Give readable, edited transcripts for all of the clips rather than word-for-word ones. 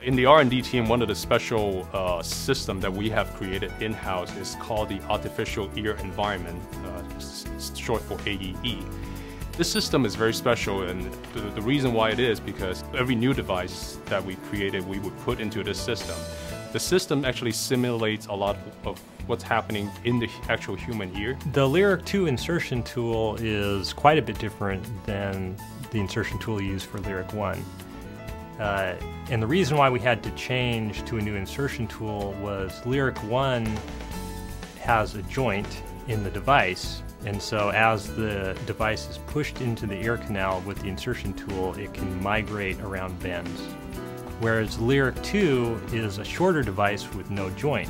In the R&D team, one of the special systems that we have created in-house is called the Artificial Ear Environment, short for AEE. This system is very special, and the reason why it is because every new device that we created, we would put into this system. The system actually simulates a lot of what's happening in the actual human ear. The Lyric 2 insertion tool is quite a bit different than the insertion tool used for Lyric 1. And the reason why we had to change to a new insertion tool was Lyric 1 has a joint in the device, and so as the device is pushed into the ear canal with the insertion tool, it can migrate around bends. Whereas Lyric 2 is a shorter device with no joint.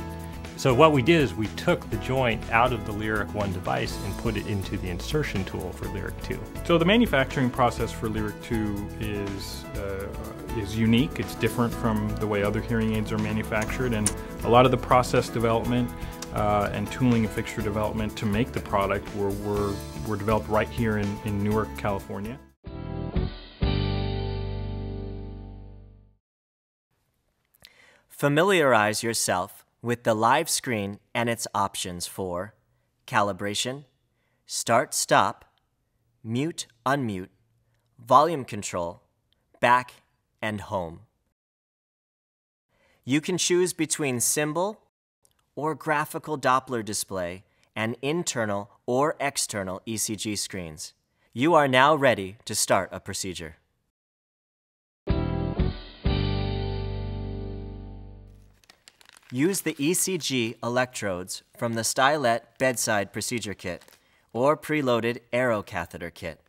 So what we did is we took the joint out of the Lyric 1 device and put it into the insertion tool for Lyric 2. So the manufacturing process for Lyric 2 is unique. It's different from the way other hearing aids are manufactured, and a lot of the process development and tooling and fixture development to make the product were developed right here in Newark, California. Familiarize yourself with the live screen and its options for calibration, start-stop, mute-unmute, volume control, back, and home. You can choose between symbol or graphical Doppler display and internal or external ECG screens. You are now ready to start a procedure. Use the ECG electrodes from the Stylet Bedside Procedure Kit or preloaded Aero Catheter Kit.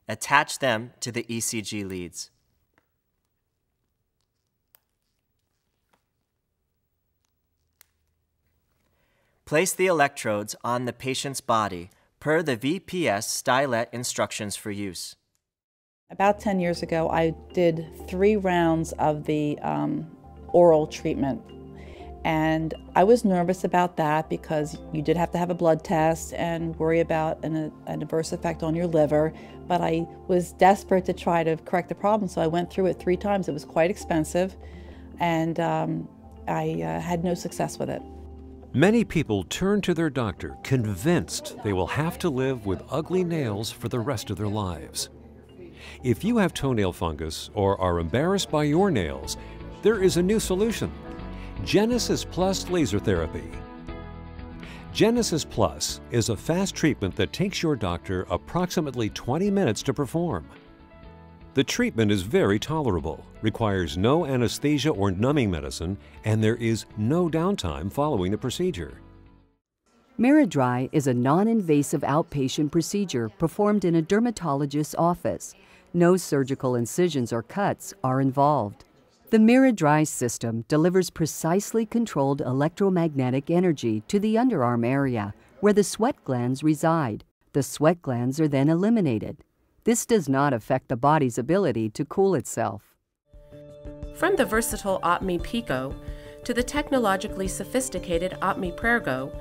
Attach them to the ECG leads. Place the electrodes on the patient's body per the VPS Stylet instructions for use. About 10 years ago, I did 3 rounds of the oral treatment. And I was nervous about that because you did have to have a blood test and worry about an adverse effect on your liver. But I was desperate to try to correct the problem, so I went through it 3 times. It was quite expensive, and I had no success with it. Many people turn to their doctor convinced they will have to live with ugly nails for the rest of their lives. If you have toenail fungus or are embarrassed by your nails, there is a new solution. Genesis Plus laser therapy. Genesis Plus is a fast treatment that takes your doctor approximately 20 minutes to perform. The treatment is very tolerable, requires no anesthesia or numbing medicine, and there is no downtime following the procedure. Miradry is a non-invasive outpatient procedure performed in a dermatologist's office. No surgical incisions or cuts are involved. The Miradry system delivers precisely controlled electromagnetic energy to the underarm area where the sweat glands reside. The sweat glands are then eliminated. This does not affect the body's ability to cool itself. From the versatile Lma Pico to the technologically sophisticated Lma Prergo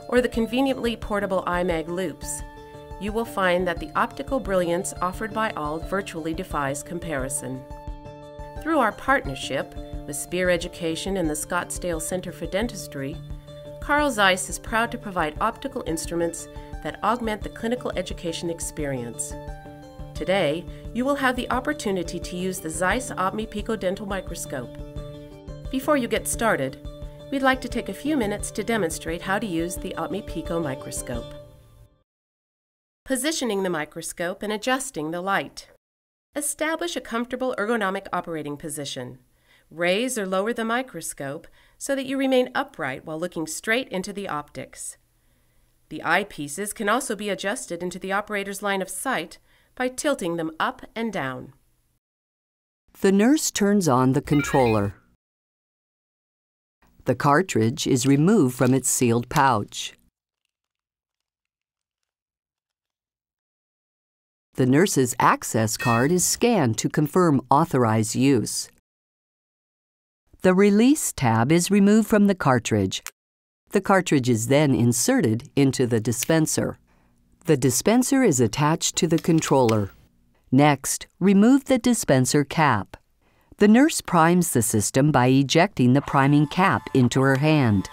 or the conveniently portable iMag loops, you will find that the optical brilliance offered by all virtually defies comparison. Through our partnership with Spear Education and the Scottsdale Center for Dentistry, Carl Zeiss is proud to provide optical instruments that augment the clinical education experience. Today, you will have the opportunity to use the Zeiss Lma Pico Dental Microscope. Before you get started, we'd like to take a few minutes to demonstrate how to use the Lma Pico microscope. Positioning the microscope and adjusting the light. Establish a comfortable ergonomic operating position. Raise or lower the microscope so that you remain upright while looking straight into the optics. The eyepieces can also be adjusted into the operator's line of sight by tilting them up and down. The nurse turns on the controller. The cartridge is removed from its sealed pouch. The nurse's access card is scanned to confirm authorized use. The release tab is removed from the cartridge. The cartridge is then inserted into the dispenser. The dispenser is attached to the controller. Next, remove the dispenser cap. The nurse primes the system by ejecting the priming cap into her hand.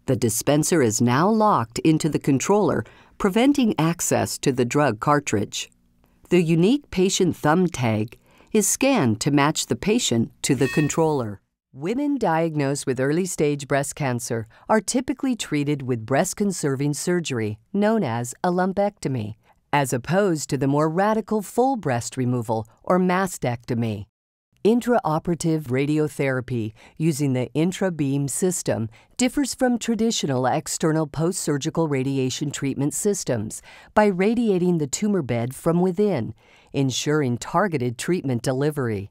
The dispenser is now locked into the controller, preventing access to the drug cartridge. The unique patient thumb tag is scanned to match the patient to the controller. Women diagnosed with early-stage breast cancer are typically treated with breast-conserving surgery, known as a lumpectomy, as opposed to the more radical full breast removal or mastectomy. Intraoperative radiotherapy using the intrabeam system differs from traditional external post-surgical radiation treatment systems by radiating the tumor bed from within, ensuring targeted treatment delivery.